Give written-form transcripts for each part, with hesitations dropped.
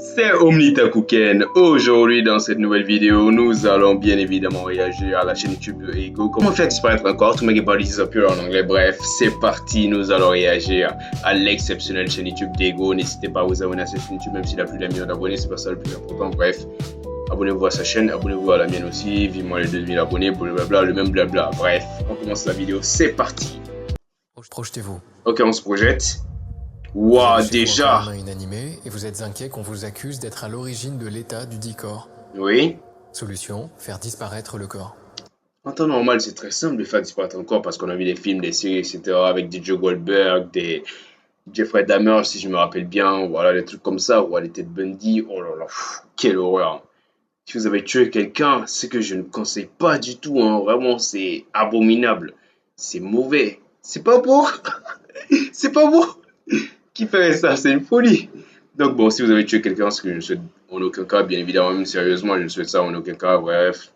C'est Omnitakuken. Aujourd'hui, dans cette nouvelle vidéo, nous allons bien évidemment réagir à la chaîne YouTube de Ego. Comment faire disparaître un corps? To make a body disappear en anglais. Bref, c'est parti. Nous allons réagir à l'exceptionnelle chaîne YouTube d'Ego. N'hésitez pas à vous abonner à cette chaîne YouTube, même s'il a plus d'un million d'abonnés. C'est pas ça le plus important. Bref, abonnez-vous à sa chaîne, abonnez-vous à la mienne aussi. Vivement les 2000 abonnés, blablabla, le même blabla. Bref, on commence la vidéo. C'est parti. Projetez-vous. Ok, on se projette. Waouh, déjà. Inanimé et vous êtes inquiet qu'on vous accuse d'être à l'origine de l'état du dit corps. Oui. Solution, faire disparaître le corps. En temps normal, c'est très simple de faire disparaître un corps parce qu'on a vu des films, des séries, etc. avec des Joe Goldberg, des Jeffrey Dahmer, si je me rappelle bien. Voilà, des trucs comme ça. Ou des Ted Bundy. Oh là là, quelle horreur. Si vous avez tué quelqu'un, c'est que je ne conseille pas du tout. Hein. Vraiment, c'est abominable. C'est mauvais. C'est pas beau. C'est pas beau. Qui ferait ça? C'est une folie. Donc bon, si vous avez tué quelqu'un, ce que je ne souhaite en aucun cas, bien évidemment, même sérieusement, je ne souhaite ça en aucun cas, bref,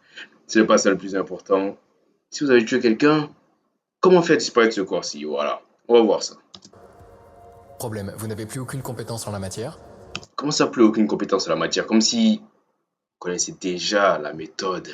c'est pas ça le plus important. Si vous avez tué quelqu'un, comment faire disparaître ce corps-ci? Voilà, on va voir ça. Problème, vous n'avez plus aucune compétence en la matière? Comment ça, plus aucune compétence en la matière? Comme si vous connaissez déjà la méthode.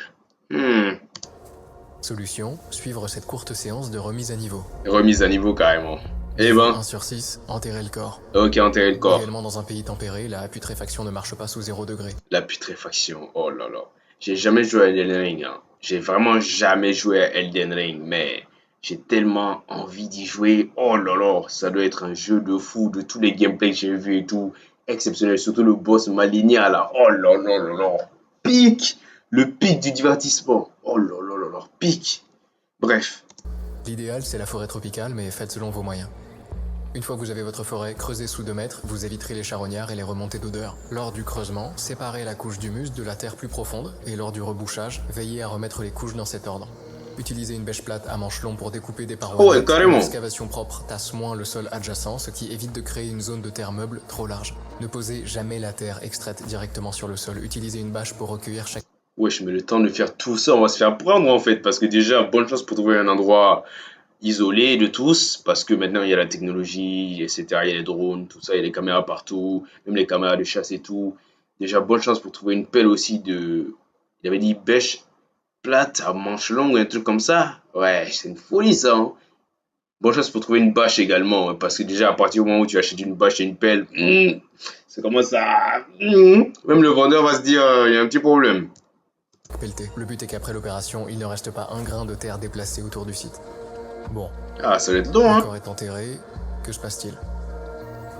Solution, suivre cette courte séance de remise à niveau. Remise à niveau carrément. Eh ben. 1 sur 6, enterrer le corps. Ok, enterrer le corps. Également dans un pays tempéré, la putréfaction ne marche pas sous 0 degré. La putréfaction, oh là là. J'ai jamais joué à Elden Ring. Hein. J'ai vraiment jamais joué à Elden Ring, mais j'ai tellement envie d'y jouer. Oh là là, ça doit être un jeu de fou de tous les gameplays que j'ai vus et tout. Exceptionnel, surtout le boss Malinia là. Oh là là là là. Pic! Le pic du divertissement. Oh là là là là, pic. Bref. L'idéal, c'est la forêt tropicale, mais faites selon vos moyens. Une fois que vous avez votre forêt creusée sous 2 mètres, vous éviterez les charognards et les remontées d'odeur. Lors du creusement, séparez la couche d'humus de la terre plus profonde et lors du rebouchage, veillez à remettre les couches dans cet ordre. Utilisez une bêche plate à manche long pour découper des parois. Oh ouais, carrément. Une excavation propre tasse moins le sol adjacent, ce qui évite de créer une zone de terre meuble trop large. Ne posez jamais la terre extraite directement sur le sol. Utilisez une bâche pour recueillir chaque... Wesh, mais le temps de faire tout ça, on va se faire prendre en fait, parce que déjà, bonne chance pour trouver un endroit isolé de tous, parce que maintenant il y a la technologie, etc. Il y a les drones, tout ça, il y a les caméras partout, même les caméras de chasse et tout. Déjà, bonne chance pour trouver une pelle aussi de. Il avait dit bêche plate à manche longue, un truc comme ça. Ouais, c'est une folie ça. Hein. Bonne chance pour trouver une bâche également, hein, parce que déjà, à partir du moment où tu achètes une bâche et une pelle, ça commence à. Même le vendeur va se dire, il y a un petit problème. pelleté. Le but est qu'après l'opération, il ne reste pas un grain de terre déplacé autour du site. Bon. Ah, ça va être long, hein. Le corps est enterré, que se passe-t-il?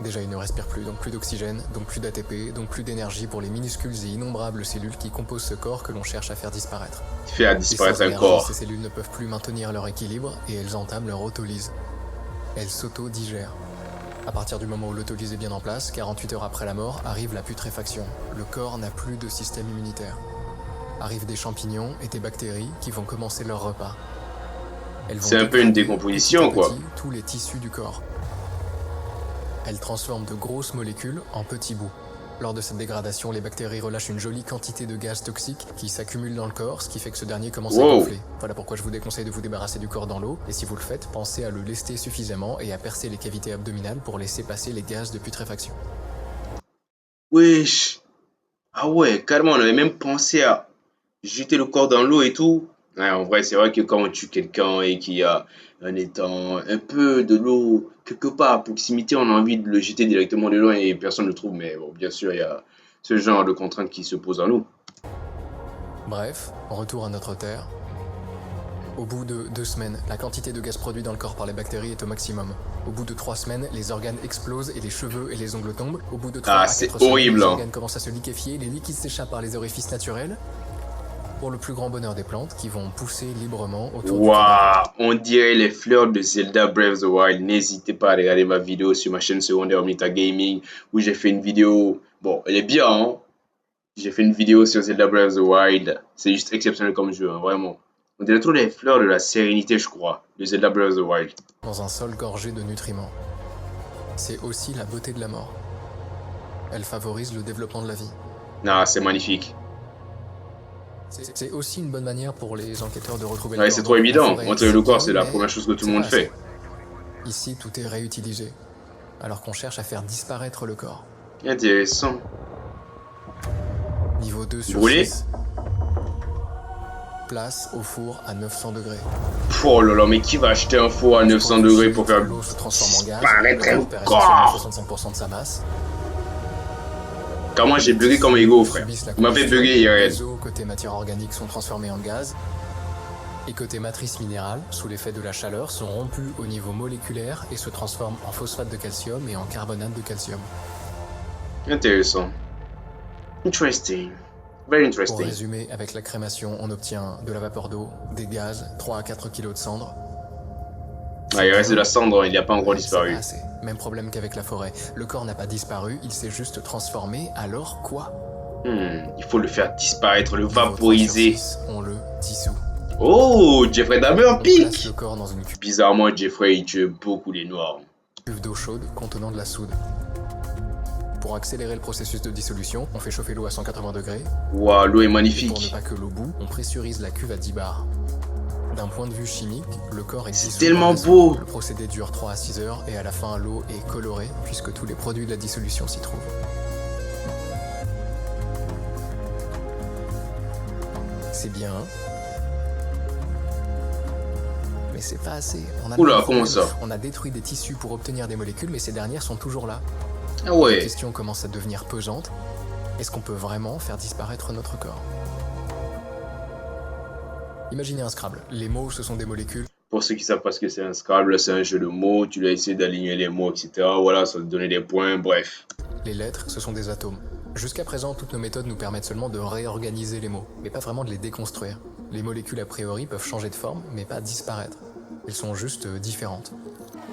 Déjà, il ne respire plus, donc plus d'oxygène, donc plus d'ATP, donc plus d'énergie pour les minuscules et innombrables cellules qui composent ce corps que l'on cherche à faire disparaître. Faire disparaître un corps. Ces cellules ne peuvent plus maintenir leur équilibre et elles entament leur autolyse. Elles s'auto-digèrent. À partir du moment où l'autolyse est bien en place, 48 heures après la mort, arrive la putréfaction. Le corps n'a plus de système immunitaire. Arrivent des champignons et des bactéries qui vont commencer leur repas. C'est un peu une décomposition, quoi. Tous les tissus du corps. Elles transforment de grosses molécules en petits bouts. Lors de cette dégradation, les bactéries relâchent une jolie quantité de gaz toxiques qui s'accumulent dans le corps, ce qui fait que ce dernier commence à gonfler. Voilà pourquoi je vous déconseille de vous débarrasser du corps dans l'eau, et si vous le faites, pensez à le lester suffisamment et à percer les cavités abdominales pour laisser passer les gaz de putréfaction. Wesh. Ah ouais, carrément, on avait même pensé à jeter le corps dans l'eau et tout. Ouais, en vrai, c'est vrai que quand on tue quelqu'un et qu'il y a un étang, un peu de l'eau quelque part à proximité, on a envie de le jeter directement de loin et personne ne le trouve. Mais bon, bien sûr, il y a ce genre de contraintes qui se posent à nous. Bref, retour à notre terre. Au bout de 2 semaines, la quantité de gaz produit dans le corps par les bactéries est au maximum. Au bout de 3 semaines, les organes explosent et les cheveux et les ongles tombent. Au bout de 3 à 4 semaines, les organes commencent à se liquéfier, les liquides s'échappent par les orifices naturels. Pour le plus grand bonheur des plantes qui vont pousser librement autour du cadavre. On dirait les fleurs de Zelda Breath of the Wild. N'hésitez pas à regarder ma vidéo sur ma chaîne secondaire Omnita Gaming où j'ai fait une vidéo. Bon, elle est bien, hein. J'ai fait une vidéo sur Zelda Breath of the Wild. C'est juste exceptionnel comme jeu, hein, vraiment. On dirait trop les fleurs de la sérénité, je crois, de Zelda Breath of the Wild. Dans un sol gorgé de nutriments. C'est aussi la beauté de la mort. Elle favorise le développement de la vie. Ah, c'est magnifique. C'est aussi une bonne manière pour les enquêteurs de retrouver le corps. Ouais, c'est trop évident. Montrer le corps, c'est la première chose que tout le monde fait. Ici, tout est réutilisé, alors qu'on cherche à faire disparaître le corps. Intéressant. Niveau 2 sur Brûlé? 6. Place au four à 900 degrés. Oh là là, mais qui va acheter un four à 900 degrés pour faire l'eau se transforme en gaz. disparaître Le un corps perd essentiellement corps? 65% de sa masse. Car moi j'ai bugué comme ego, frère. Il m'a fait bugger IRL. Les eaux côté matière organique sont transformées en gaz. Et côté matrice minérale, sous l'effet de la chaleur, sont rompues au niveau moléculaire et se transforment en phosphate de calcium et en carbonate de calcium. Intéressant. Interesting. Very Pour interesting. résumer, avec la crémation, on obtient de la vapeur d'eau, des gaz, 3 à 4 kg de cendre. Ah, il reste de la cendre, il n'a pas encore disparu. C'est pas assez. Même problème qu'avec la forêt. Le corps n'a pas disparu, il s'est juste transformé, alors quoi? Il faut le faire disparaître, le Niveau 3 sur vaporiser. 6, on le dissout. Oh, Jeffrey Dahmer On place pique. le corps dans une Bizarrement, Jeffrey, il tue beaucoup les noirs. cuve d'eau chaude contenant de la soude. Pour accélérer le processus de dissolution, on fait chauffer l'eau à 180 degrés. Waouh, l'eau est Et pour ne magnifique. pas que l'eau bout, on pressurise la cuve à 10 bars. D'un point de vue chimique, le corps est C'est dissous tellement par les beau. eaux. Le procédé dure 3 à 6 heures et à la fin, l'eau est colorée puisque tous les produits de la dissolution s'y trouvent. C'est bien. Mais c'est pas assez. On a le Oula, même comment problème. ça? On a détruit des tissus pour obtenir des molécules, mais ces dernières sont toujours là. Ah La ouais. question commence à devenir pesante. Est-ce qu'on peut vraiment faire disparaître notre corps? Imaginez un Scrabble. Les mots, ce sont des molécules. Pour ceux qui savent pas ce que c'est un Scrabble, c'est un jeu de mots. Tu dois essayer d'aligner les mots, etc. Voilà, ça va te donner des points, bref. Les lettres, ce sont des atomes. Jusqu'à présent, toutes nos méthodes nous permettent seulement de réorganiser les mots, mais pas vraiment de les déconstruire. Les molécules a priori peuvent changer de forme, mais pas disparaître. Elles sont juste différentes.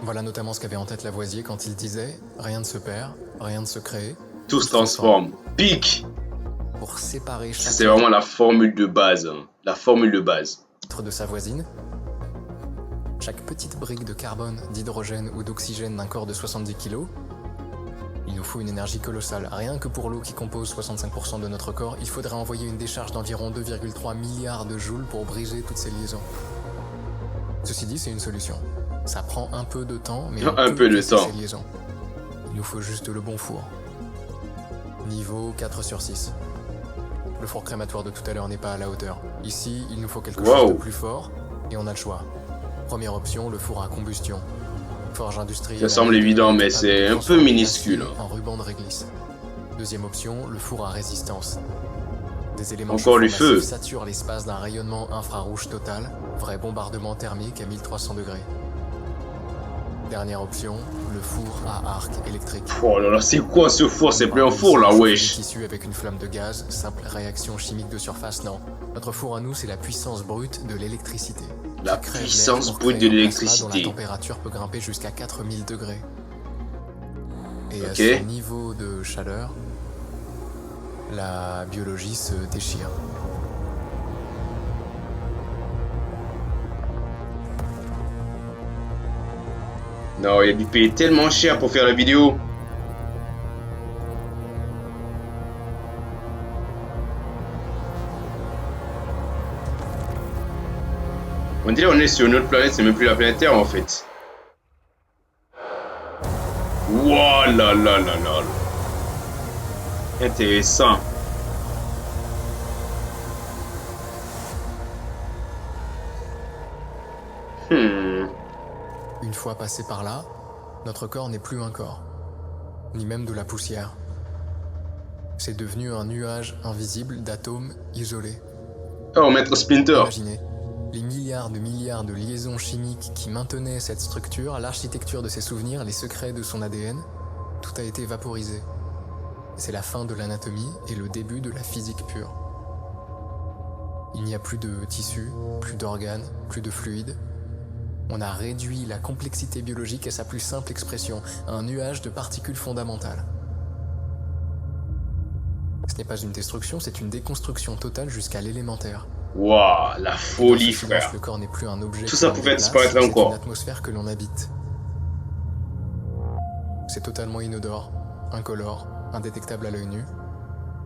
Voilà notamment ce qu'avait en tête Lavoisier quand il disait « Rien ne se perd, rien ne se crée ». Tout se transforme. Pique. Pour séparer chaque C'est vraiment la formule de base. Hein. La formule de base. lettre de sa voisine, chaque petite brique de carbone, d'hydrogène ou d'oxygène d'un corps de 70 kg, il nous faut une énergie colossale. Rien que pour l'eau qui compose 65% de notre corps, il faudrait envoyer une décharge d'environ 2,3 milliards de joules pour briser toutes ces liaisons. Ceci dit, c'est une solution. Ça prend un peu de temps, mais on Un peut peu de casser temps. ces liaisons. Il nous faut juste le bon four. Niveau 4 sur 6. Le four crématoire de tout à l'heure n'est pas à la hauteur. Ici, il nous faut quelque chose de plus fort, et on a le choix. Première option, le four à combustion. Forge industrielle. Ça semble évident, mais c'est un peu minuscule. En ruban de réglisse. Deuxième option, le four à résistance. Des éléments Encore du chauffants feu. massifs saturent l'espace d'un rayonnement infrarouge total, vrai bombardement thermique à 1300 degrés. Dernière option, le four à arc électrique. Oh là là, c'est quoi ce four? C'est plus un Parle four là, ici de wesh. chauffer des tissus avec une flamme de gaz, simple réaction chimique de surface, non. Notre four à nous, c'est la puissance brute de l'électricité. La Qui crève puissance l'air pour brute créer de un plasma dont l'électricité. la température peut grimper jusqu'à 4000 degrés. Et à Ok. ce niveau de chaleur, la biologie se déchire. Non, il a dû payer tellement cher pour faire la vidéo. On dirait qu'on est sur une autre planète, c'est même plus la planète Terre en fait. Wow là là là là. Intéressant. Une fois passé par là, notre corps n'est plus un corps, ni même de la poussière. C'est devenu un nuage invisible d'atomes isolés. Oh, Maître Splinter. Imaginez, les milliards de liaisons chimiques qui maintenaient cette structure, l'architecture de ses souvenirs, les secrets de son ADN, tout a été vaporisé. C'est la fin de l'anatomie et le début de la physique pure. Il n'y a plus de tissus, plus d'organes, plus de fluides. On a réduit la complexité biologique à sa plus simple expression, un nuage de particules fondamentales. Ce n'est pas une destruction, c'est une déconstruction totale jusqu'à l'élémentaire. Waouh, la folie, Dans ce silence, frère. le corps n'est plus un objet. Tout ça qui pouvait déplace, disparaître c'est encore. une atmosphère que l'on habite. C'est totalement inodore, incolore, indétectable à l'œil nu.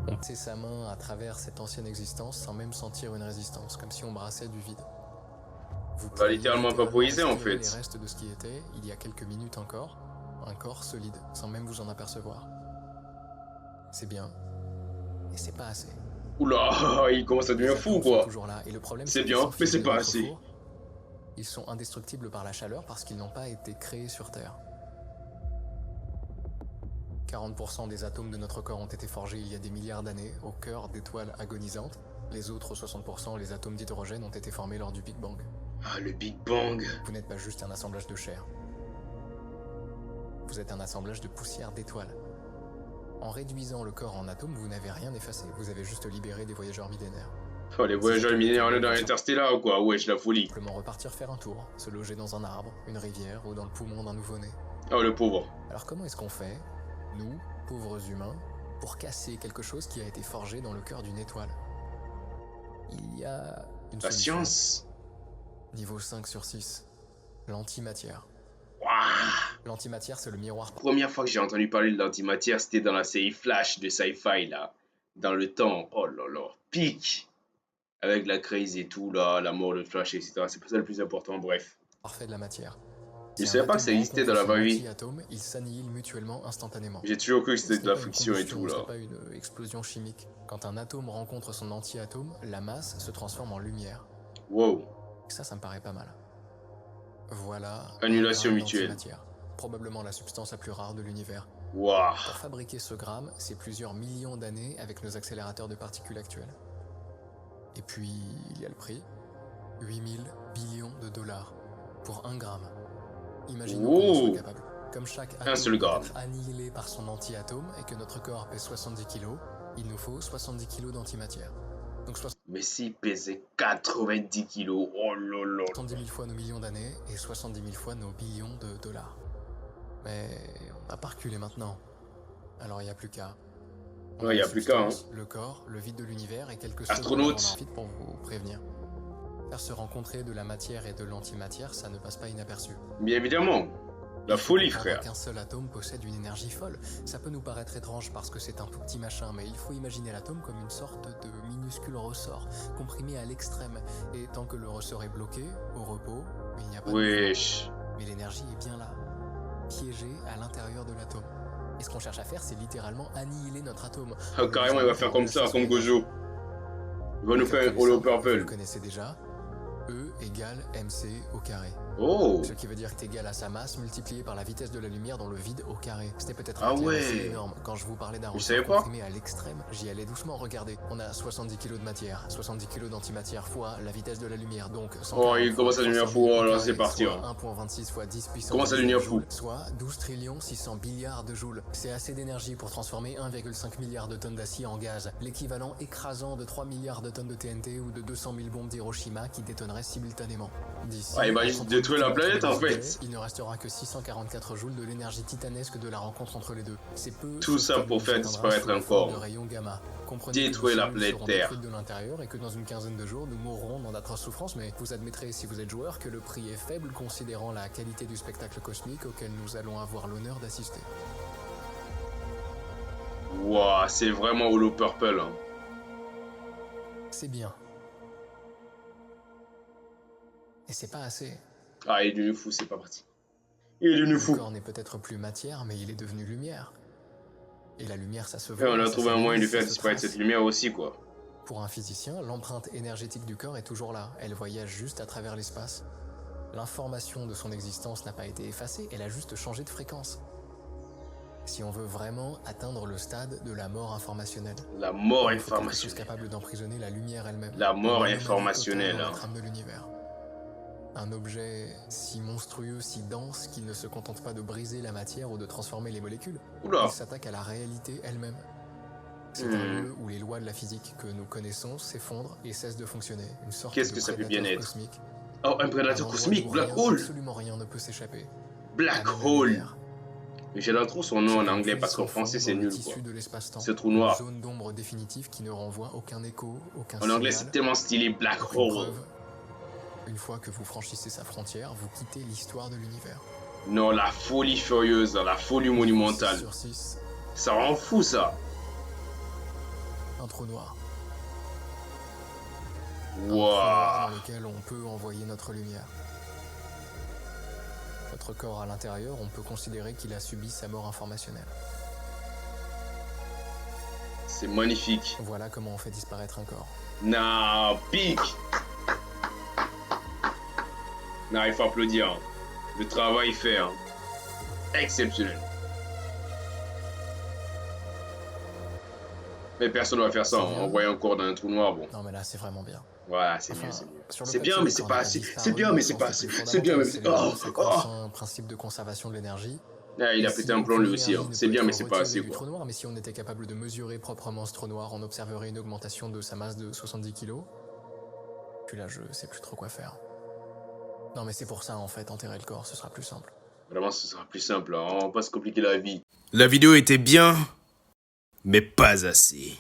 On passe sa main à travers cette ancienne existence sans même sentir une résistance, comme si on brassait du vide. Vous Bah, pouvez littéralement vaporisé, en respirer fait. les restes de ce qui était, il y a quelques minutes encore, un corps solide, sans même vous en apercevoir. C'est bien, et c'est pas assez. Oula, il commence à Les devenir fou, atomes sont quoi. toujours là, et le problème C'est c'est qu'ils sont bien, mais c'est figés dans pas notre assez. four. Ils sont indestructibles par la chaleur parce qu'ils n'ont pas été créés sur Terre. 40% des atomes de notre corps ont été forgés il y a des milliards d'années au cœur d'étoiles agonisantes. Les autres 60%, les atomes d'hydrogène, ont été formés lors du Big Bang. Ah, le Big Bang. Vous n'êtes pas juste un assemblage de chair. Vous êtes un assemblage de poussière d'étoiles. En réduisant le corps en atomes, vous n'avez rien effacé, vous avez juste libéré des voyageurs millénaires. Oh, les voyageurs millénaires, on est dans Interstellar ou quoi? Wesh, la folie. Simplement repartir faire un tour, se loger dans un arbre, une rivière ou dans le poumon d'un nouveau-né. Oh, le pauvre. Alors comment est-ce qu'on fait, nous, pauvres humains, pour casser quelque chose qui a été forgé dans le cœur d'une étoile? Il y a une La solution. science. Niveau 5 sur 6. L'antimatière. Waouh. L'antimatière, c'est le miroir. Première fois que j'ai entendu parler de l'antimatière, c'était dans la série Flash de Sci-Fi, là. Dans le temps. Oh là là. Pic. Avec la crise et tout, là, la mort de Flash, etc. C'est pas ça le plus important, bref. Parfait de la matière. Je Si savais un pas que ça atome existait dans rencontre la son vraie vie. anti-atome, ils s'annihilent mutuellement instantanément. J'ai toujours cru que Ce c'était n'est de la pas une fiction et combustion, tout, ce là. n'est pas une explosion chimique. Quand un atome rencontre son anti-atome, la masse se transforme en lumière. Wow. Ça me paraît pas mal. Voilà. Annulation un gramme mutuelle. d'antimatière. Probablement la substance la plus rare de l'univers. Waouh. Pour fabriquer ce gramme, c'est plusieurs millions d'années avec nos accélérateurs de particules actuels. Et puis, il y a le prix. 8000 billions de dollars pour 1 gramme. Imaginons qu'on en soit capable. Comme chaque Un atome seul peut gramme. être annihilé par son anti-atome et que notre corps pèse 70 kg, il nous faut 70 kg d'antimatière. Donc Mais s'il pesait 90 kilos, oh là là. 70 000 fois nos millions d'années et 70 000 fois nos billions de dollars. Mais on n'a pas reculé maintenant. Alors il n'y a plus qu'à. Ouais, y a plus qu'à, hein. Le corps, le vide de l'univers et quelques Astronautes. secondes pour vous prévenir. Faire se rencontrer de la matière et de l'antimatière, ça ne passe pas inaperçu. Bien évidemment. La folie, frère. Qu'un seul atome possède une énergie folle. Ça peut nous paraître étrange parce que c'est un tout petit machin, mais il faut imaginer l'atome comme une sorte de minuscule ressort, comprimé à l'extrême. Et tant que le ressort est bloqué, au repos, il n'y a pas de Wesh. mouvement. Mais l'énergie est bien là, piégée à l'intérieur de l'atome. Et ce qu'on cherche à faire, c'est littéralement annihiler notre atome. Ah, carrément, il va faire comme ça, comme Gojo. Il va nous faire un holo Vous purple. connaissez déjà E égale mc au carré. Oh. Ce qui veut dire que c'est égal à sa masse multipliée par la vitesse de la lumière dans le vide au carré. C'était peut-être Ah un ouais. assez énorme. Quand je vous parlais d'un Je ressort savais pas. comprimé à l'extrême, j'y allais doucement. Regardez, on a 70 kg de matière, 70 kg d'antimatière fois la vitesse de la lumière. Donc, Oh, il commence à devenir fou. Oh là, c'est parti. Soit Hein. 1.26 fois 10 puissance Commence à 10 devenir joules, fou. soit 12 trillions 600 milliards de joules. C'est assez d'énergie pour transformer 1,5 milliard de tonnes d'acier en gaz, l'équivalent écrasant de 3 milliards de tonnes de TNT ou de 200 000 bombes d'Hiroshima qui détonneraient simultanément. D'ici, Ouais, il va juste détruire la planète, en fait. il ne restera que 644 joules de l'énergie titanesque de la rencontre entre les deux. C'est peu. Tout ça pour faire disparaître un corps. De rayons gamma. Comprenez Détruire que nos la cellules planète seront Terre. détruites de l'intérieur et que dans une quinzaine de jours, nous mourrons dans d'atroces souffrances, mais vous admettrez, si vous êtes joueur, que le prix est faible considérant la qualité du spectacle cosmique auquel nous allons avoir l'honneur d'assister. Waouh, c'est vraiment holo purple. Hein. C'est bien. Et c'est pas assez. Ah, il est devenu fou, c'est pas parti. Il est devenu Le fou. corps n'est peut-être plus matière, mais il est devenu lumière. Et la lumière, ça se Et voit. on a ça trouvé un moyen de faire ça se disparaître trace. cette lumière aussi, quoi. Pour un physicien, l'empreinte énergétique du corps est toujours là. Elle voyage juste à travers l'espace. L'information de son existence n'a pas été effacée, elle a juste changé de fréquence. Si on veut vraiment atteindre le stade de la mort informationnelle, La mort il faut quelque chose informationnelle. capable d'emprisonner la lumière elle-même. La mort Une anomalie informationnelle, totale dans hein. la trame de l'univers. Un objet si monstrueux, si dense, qu'il ne se contente pas de briser la matière ou de transformer les molécules. Oula. Il s'attaque à la réalité elle-même. C'est un lieu où les lois de la physique que nous connaissons s'effondrent et cessent de fonctionner. Une sorte Qu'est-ce de que ça peut prédateur bien être? cosmique. Oh, un Un prédateur endroit cosmique, d'où Black rien, Hole. absolument rien ne peut s'échapper. Black Pas même la Hole. lumière. Mais j'adore trop son nom en C'est un anglais puits parce qu'en sans fond français c'est dans le nul, quoi. tissu de l'espace-temps. Ce trou noir. Une zone d'ombre définitive qui ne renvoie aucun écho, aucun En anglais signal, c'est tellement stylé, Black aucune Hole. preuve. Une fois que vous franchissez sa frontière, vous quittez l'histoire de l'univers. Non, la folie furieuse, la folie 6 monumentale. sur 6, Ça rend fou, ça. un trou noir. Un trou noir Waouh. dans lequel on peut envoyer notre lumière. Notre corps à l'intérieur, on peut considérer qu'il a subi sa mort informationnelle. C'est magnifique. Voilà comment on fait disparaître un corps. Non, pique. Non, il faut applaudir. Hein. Le travail fait. Hein. Exceptionnel. Mais personne ne va faire ça. Envoyer un corps dans un trou noir, bon. Non, mais là, c'est vraiment bien. Ouais, c'est Enfin, mieux, c'est mieux. sur le C'est papier, bien, mais c'est quand pas on a assez. disparu, C'est bien, mais le c'est sens pas le assez. plus C'est bien, mais fondamental, c'est. ça Oh, commence oh. un principe de conservation de l'énergie. Ah, il a Et pété si un plomb lui aucune aussi. énergie Hein. ne C'est peut bien, être mais c'est pas retirée assez, du quoi. trou noir, mais si on était capable de mesurer proprement ce trou noir, on observerait une augmentation de sa masse de 70 kg. Puis là, je sais plus trop quoi faire. Non, mais c'est pour ça, en fait, enterrer le corps, ce sera plus simple. Vraiment, ce sera plus simple. Hein. On va pas se compliquer la vie. La vidéo était bien, mais pas assez.